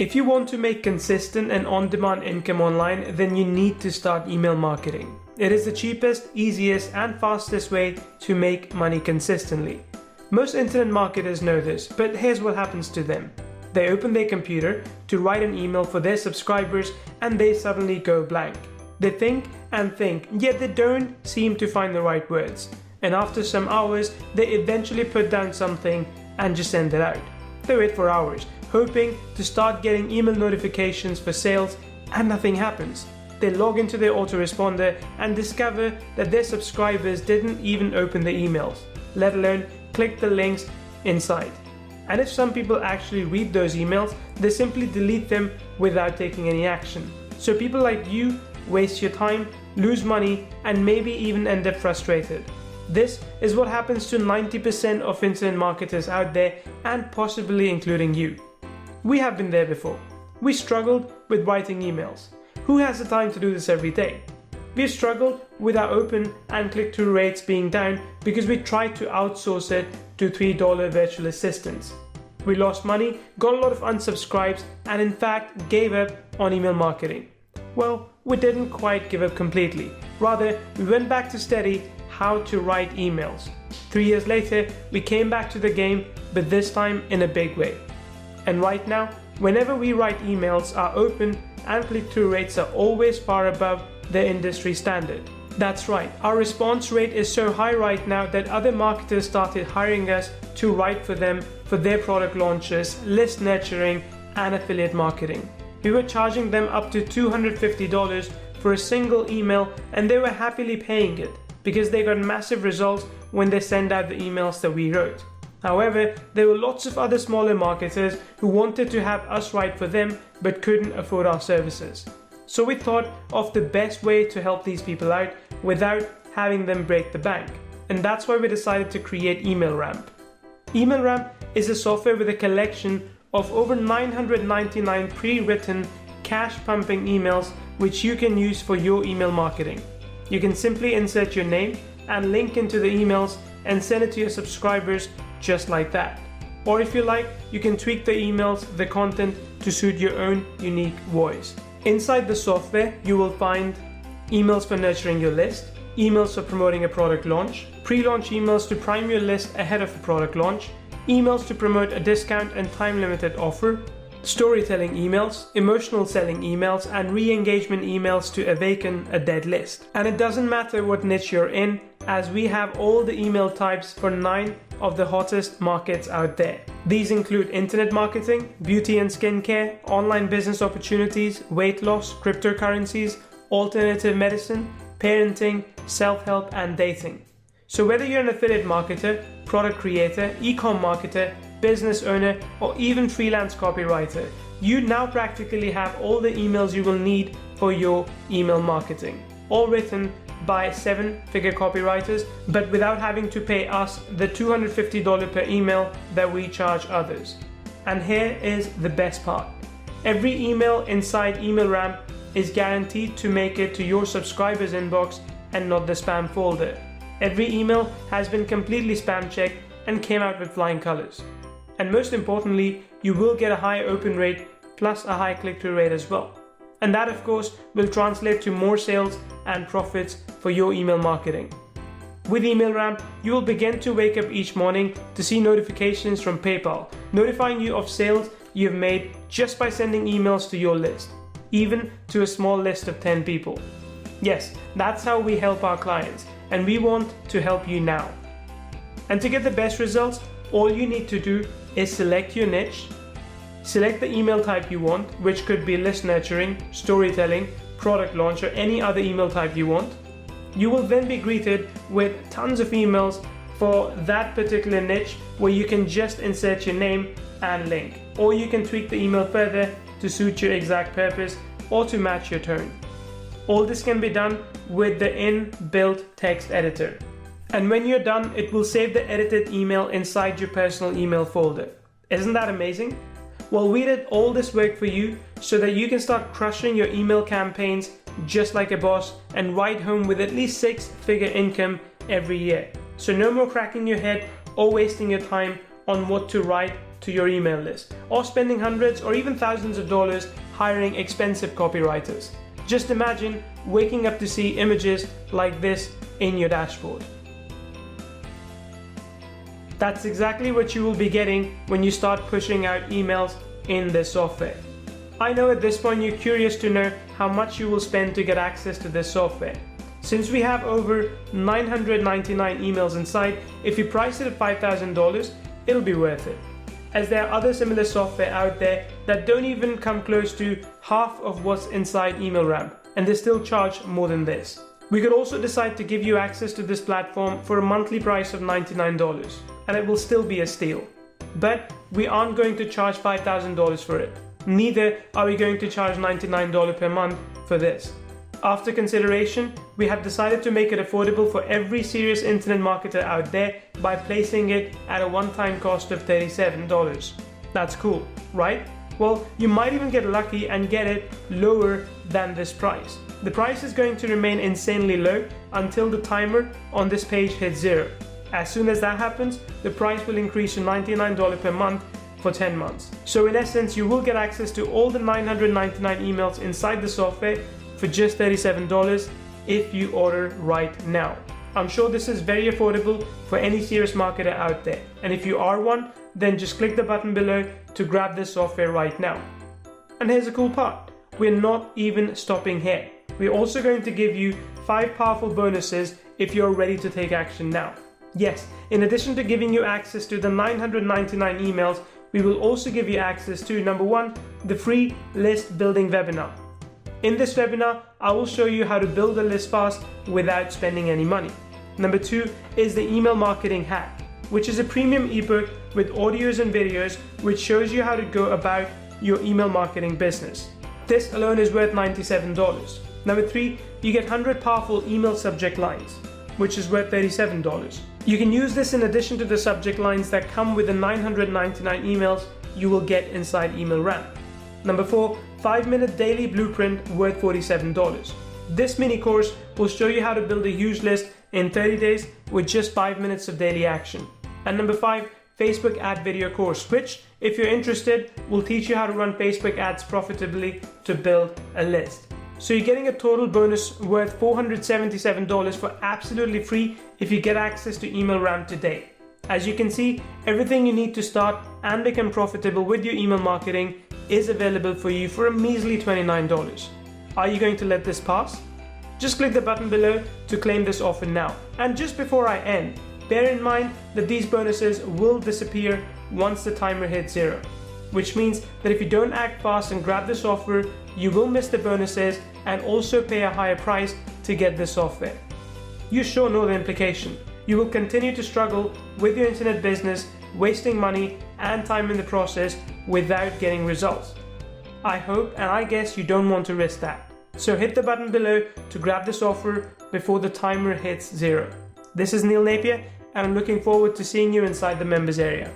If you want to make consistent and on-demand income online, then you need to start email marketing. It is the cheapest, easiest, and fastest way to make money consistently. Most internet marketers know this, but here's what happens to them. They open their computer to write an email for their subscribers and they suddenly go blank. They think and think, yet they don't seem to find the right words. And after some hours, they eventually put down something and just send it out. They wait for hours, hoping to start getting email notifications for sales, and nothing happens. They log into their autoresponder and discover that their subscribers didn't even open the emails, let alone click the links inside. And if some people actually read those emails, they simply delete them without taking any action. So people like you waste your time, lose money, and maybe even end up frustrated. This is what happens to 90% of internet marketers out there, and possibly including you. We have been there before. We struggled with writing emails. Who has the time to do this every day? We've struggled with our open and click-through rates being down because we tried to outsource it to $3 virtual assistants. We lost money, got a lot of unsubscribes, and in fact gave up on email marketing. Well, we didn't quite give up completely. Rather, we went back to study how to write emails. 3 years later, we came back to the game, but this time in a big way. And right now, whenever we write emails, our open and click-through rates are always far above the industry standard. That's right, our response rate is so high right now that other marketers started hiring us to write for them for their product launches, list nurturing, and affiliate marketing. We were charging them up to $250 for a single email, and they were happily paying it because they got massive results when they send out the emails that we wrote. However, there were lots of other smaller marketers who wanted to have us write for them but couldn't afford our services. So we thought of the best way to help these people out without having them break the bank. And that's why we decided to create EmailRamp. EmailRamp is a software with a collection of over 999 pre-written cash-pumping emails which you can use for your email marketing. You can simply insert your name and link into the emails and send it to your subscribers just like that. Or if you like, you can tweak the emails, the content to suit your own unique voice. Inside the software, you will find emails for nurturing your list, emails for promoting a product launch, pre-launch emails to prime your list ahead of a product launch, emails to promote a discount and time-limited offer, storytelling emails, emotional selling emails, and re-engagement emails to awaken a dead list. And it doesn't matter what niche you're in, as we have all the email types for 9 of the hottest markets out there. These include internet marketing, beauty and skincare, online business opportunities, weight loss, cryptocurrencies, alternative medicine, parenting, self-help, and dating. So whether you're an affiliate marketer, product creator, e-com marketer, business owner, or even freelance copywriter, you now practically have all the emails you will need for your email marketing, all written by 7-figure copywriters, but without having to pay us the $250 per email that we charge others. And here is the best part. Every email inside EmailRamp is guaranteed to make it to your subscriber's inbox and not the spam folder. Every email has been completely spam checked and came out with flying colors. And most importantly, you will get a high open rate plus a high click-through rate as well. And that of course will translate to more sales and profits for your email marketing. With EmailRamp, you will begin to wake up each morning to see notifications from PayPal, notifying you of sales you've made just by sending emails to your list, even to a small list of 10 people. Yes, that's how we help our clients, and we want to help you now. And to get the best results, all you need to do is select your niche, select the email type you want, which could be list nurturing, storytelling, product launch, or any other email type you want. You will then be greeted with tons of emails for that particular niche where you can just insert your name and link, or you can tweak the email further to suit your exact purpose or to match your tone. All this can be done with the inbuilt text editor. And when you're done, it will save the edited email inside your personal email folder. Isn't that amazing? Well, we did all this work for you so that you can start crushing your email campaigns just like a boss and ride home with at least 6-figure income every year. So no more cracking your head or wasting your time on what to write to your email list, or spending hundreds or even thousands of dollars hiring expensive copywriters. Just imagine waking up to see images like this in your dashboard. That's exactly what you will be getting when you start pushing out emails in this software. I know at this point you're curious to know how much you will spend to get access to this software. Since we have over 999 emails inside, if you price it at $5,000, it'll be worth it, as there are other similar software out there that don't even come close to half of what's inside EmailRamp, and they still charge more than this. We could also decide to give you access to this platform for a monthly price of $99, and it will still be a steal. But we aren't going to charge $5,000 for it. Neither are we going to charge $99 per month for this. After consideration, we have decided to make it affordable for every serious internet marketer out there by placing it at a one-time cost of $37. That's cool, right? Well, you might even get lucky and get it lower than this price. The price is going to remain insanely low until the timer on this page hits 0. As soon as that happens, the price will increase to $99 per month for 10 months. So in essence, you will get access to all the 999 emails inside the software for just $37 if you order right now. I'm sure this is very affordable for any serious marketer out there. And if you are one, then just click the button below to grab this software right now. And here's the cool part. We're not even stopping here. We're also going to give you 5 powerful bonuses if you're ready to take action now. Yes, in addition to giving you access to the 999 emails, we will also give you access to, number 1, the free list building webinar. In this webinar, I will show you how to build a list fast without spending any money. Number 2 is the email marketing hack, which is a premium ebook with audios and videos which shows you how to go about your email marketing business. This alone is worth $97. Number 3, you get 100 powerful email subject lines, which is worth $37. You can use this in addition to the subject lines that come with the 999 emails you will get inside EmailRamp. Number 4, 5-minute daily blueprint worth $47. This mini course will show you how to build a huge list in 30 days with just 5 minutes of daily action. And number 5, Facebook ad video course, which, if you're interested, will teach you how to run Facebook ads profitably to build a list. So you're getting a total bonus worth $477 for absolutely free if you get access to EmailRamp today. As you can see, everything you need to start and become profitable with your email marketing is available for you for a measly $29. Are you going to let this pass? Just click the button below to claim this offer now. And just before I end, bear in mind that these bonuses will disappear once the timer hits 0, which means that if you don't act fast and grab this offer, you will miss the bonuses and also pay a higher price to get this software. You sure know the implication. You will continue to struggle with your internet business, wasting money and time in the process without getting results. I hope and I guess you don't want to risk that. So hit the button below to grab this offer before the timer hits 0. This is Neil Napier, and I'm looking forward to seeing you inside the members area.